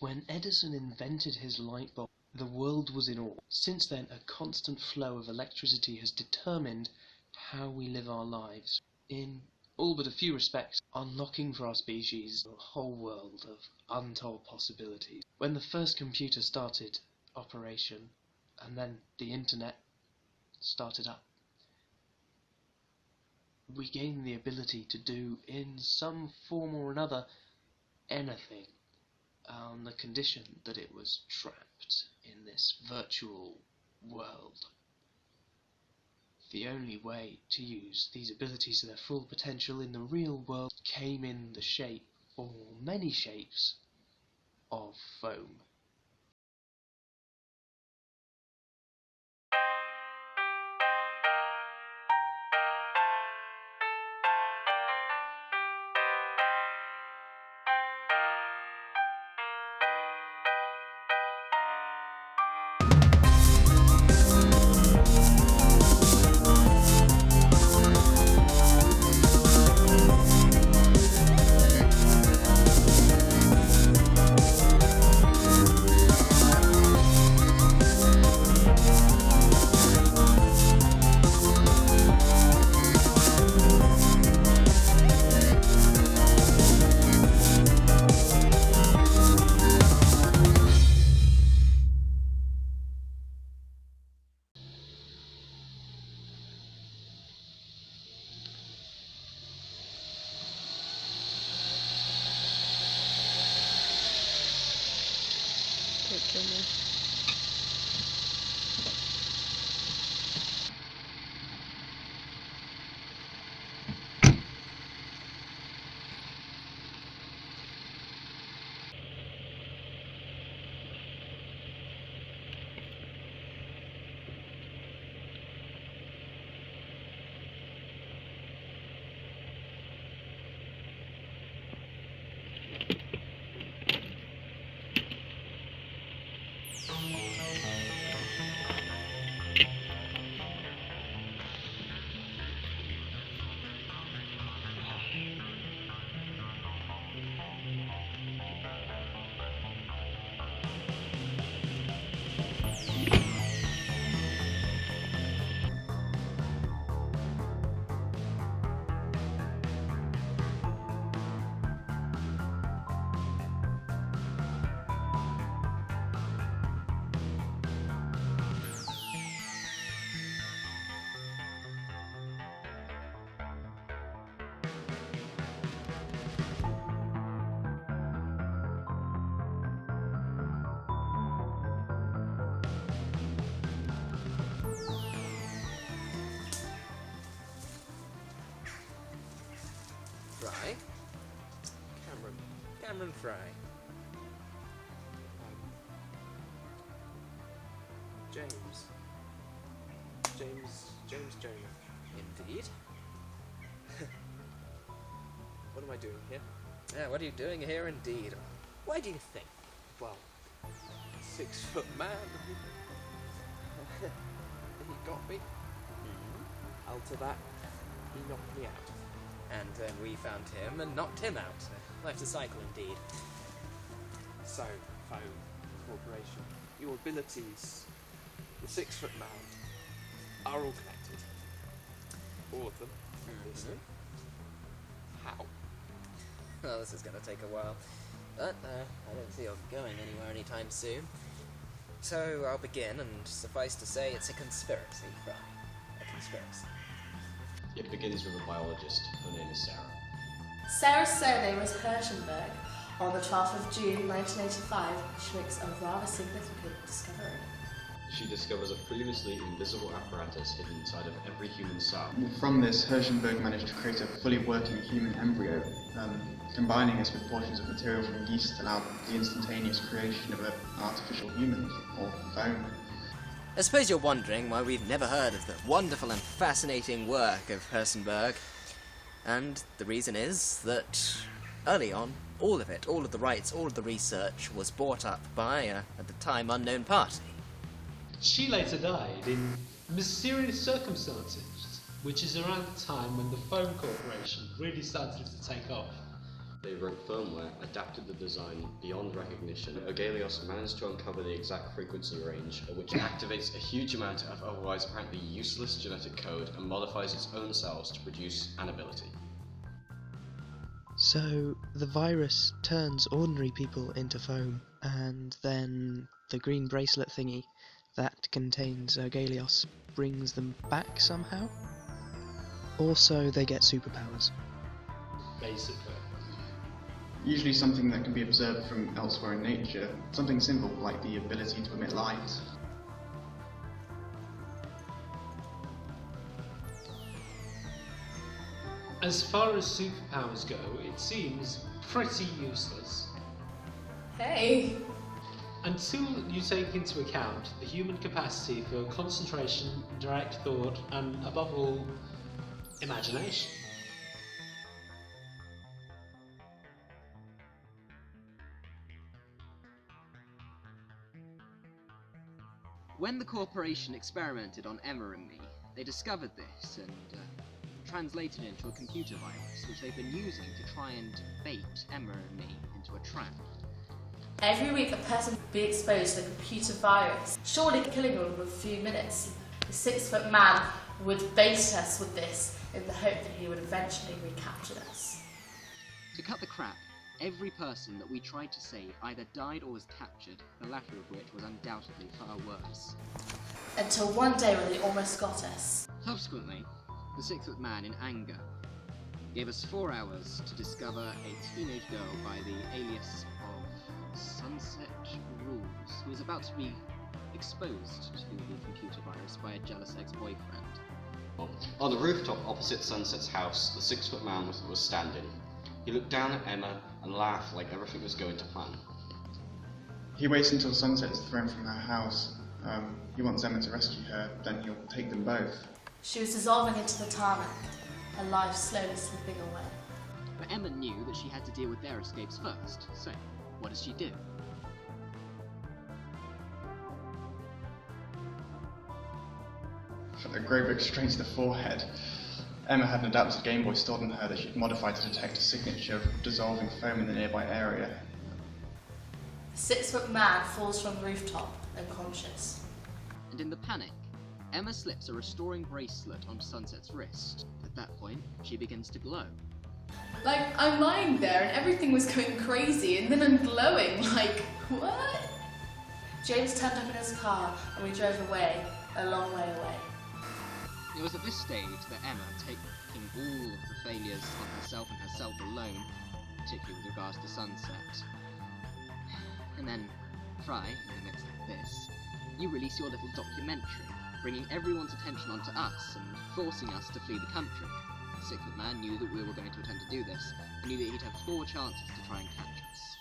When Edison invented his light bulb, the world was in awe. Since then, a constant flow of electricity has determined how we live our lives, in all but a few respects, unlocking for our species a whole world of untold possibilities. When the first computer started operation, and then the internet started up, we gained the ability to do, in some form or another, anything, on the condition that it was trapped in this virtual world. The only way to use these abilities to their full potential in the real world came in the shape, or many shapes, of foam. Don't kill me. Fry? Cameron Fry. James Jonah. Indeed. What am I doing here? Yeah, what are you doing here indeed? Why do you think? Well, 6 foot man. He got me. Alter that, he knocked me out. And then we found him and knocked him out. Life's a cycle indeed. So, Phome Corporation, your abilities, the 6 foot man, are all connected. All of them, obviously. How? Well, this is going to take a while. But I don't see us going anywhere anytime soon. So I'll begin, and suffice to say, it's a conspiracy, Fry. A conspiracy. It begins with a biologist. Her name is Sarah. Sarah's surname was Hirschenberg. On the 12th of June 1985, she makes a rather significant discovery. She discovers a previously invisible apparatus hidden inside of every human cell. From this, Hirschenberg managed to create a fully working human embryo. Combining this with portions of material from yeast allowed the instantaneous creation of an artificial human, or Phome. I suppose you're wondering why we've never heard of the wonderful and fascinating work of Hirschenberg. And the reason is that early on, all of it, all of the rights, all of the research was bought up by, at the time, unknown party. She later died in mysterious circumstances, which is around the time when the Phome Corporation really started to take off. They wrote firmware, adapted the design beyond recognition. Ogalios managed to uncover the exact frequency range, which activates a huge amount of otherwise apparently useless genetic code and modifies its own cells to produce an ability. So the virus turns ordinary people into foam, and then the green bracelet thingy that contains Ogalios brings them back somehow? Also, they get superpowers. Basically. Usually something that can be observed from elsewhere in nature, something simple like the ability to emit light. As far as superpowers go, it seems pretty useless. Hey! Until you take into account the human capacity for concentration, direct thought, and above all, imagination. When the corporation experimented on Emma and me, they discovered this and translated it into a computer virus, which they've been using to try and bait Emma and me into a trap. Every week a person would be exposed to the computer virus, surely killing them in a few minutes. The 6-foot man would bait us with this in the hope that he would eventually recapture us. To cut the crap, every person that we tried to save either died or was captured, the latter of which was undoubtedly far worse. Until one day when they almost got us. Subsequently, the 6-foot man, in anger, gave us 4 hours to discover a teenage girl by the alias of Sunset Rules, who was about to be exposed to the computer virus by a jealous ex-boyfriend. On the rooftop opposite Sunset's house, the 6-foot man was standing. He looked down at Emma and laughed like everything was going to plan. He waits until Sunset is thrown from her house. He wants Emma to rescue her, then he'll take them both. She was dissolving into the tarmac, her life slowly slipping away. But Emma knew that she had to deal with their escapes first, so what does she do? A grey book straight to the forehead. Emma had an adapted Game Boy stored in her that she'd modified to detect a signature of dissolving foam in the nearby area. The 6-foot man falls from the rooftop, unconscious. And in the panic, Emma slips a restoring bracelet onto Sunset's wrist. At that point, she begins to glow. Like, I'm lying there and everything was going crazy and then I'm glowing, like, what? James turned up in his car and we drove away, a long way away. It was at this stage that Emma, taking all of the failures on herself and herself alone, particularly with regards to Sunset. And then, Fry, in the midst of this, you release your little documentary, bringing everyone's attention onto us and forcing us to flee the country. The 6-foot man knew that we were going to attempt to do this, and knew that he'd have 4 chances to try and catch us.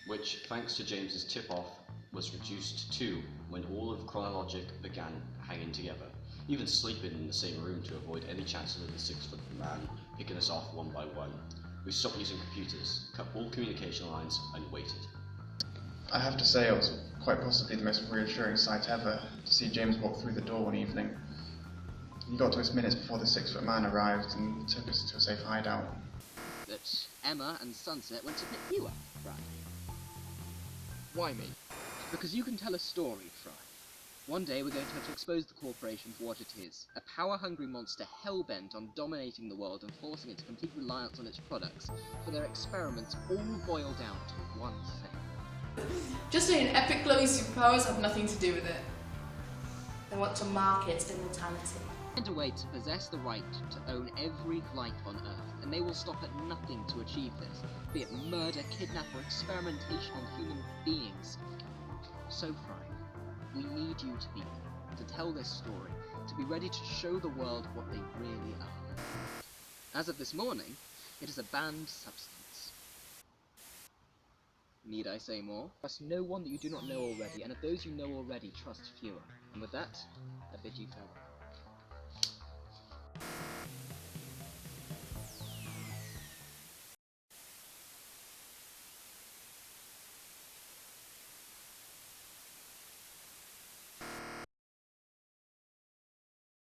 Which, thanks to James's tip-off, was reduced to 2 when all of Chronologic began hanging together, even sleeping in the same room to avoid any chances of the 6-foot man picking us off one by one. We stopped using computers, cut all communication lines, and waited. I have to say it was quite possibly the most reassuring sight ever to see James walk through the door one evening. He got to us minutes before the 6-foot man arrived and took us to a safe hideout. But Emma and Sunset went to pick you up, Fry. Why me? Because you can tell a story, Fry. One day we're going to have to expose the corporation for what it is. A power-hungry monster hell-bent on dominating the world and forcing it to complete reliance on its products, for their experiments all boil down to one thing. Just saying, epic glowing superpowers have nothing to do with it. They want to mark its immortality. Find a way to possess the right to own every life on Earth, and they will stop at nothing to achieve this, be it murder, kidnap, or experimentation on human beings. So, Fry, we need you to be there, to tell this story, to be ready to show the world what they really are. As of this morning, it is a banned substance. Need I say more? Trust no one that you do not know already, and of those you know already, trust fewer. And with that, I bid you farewell.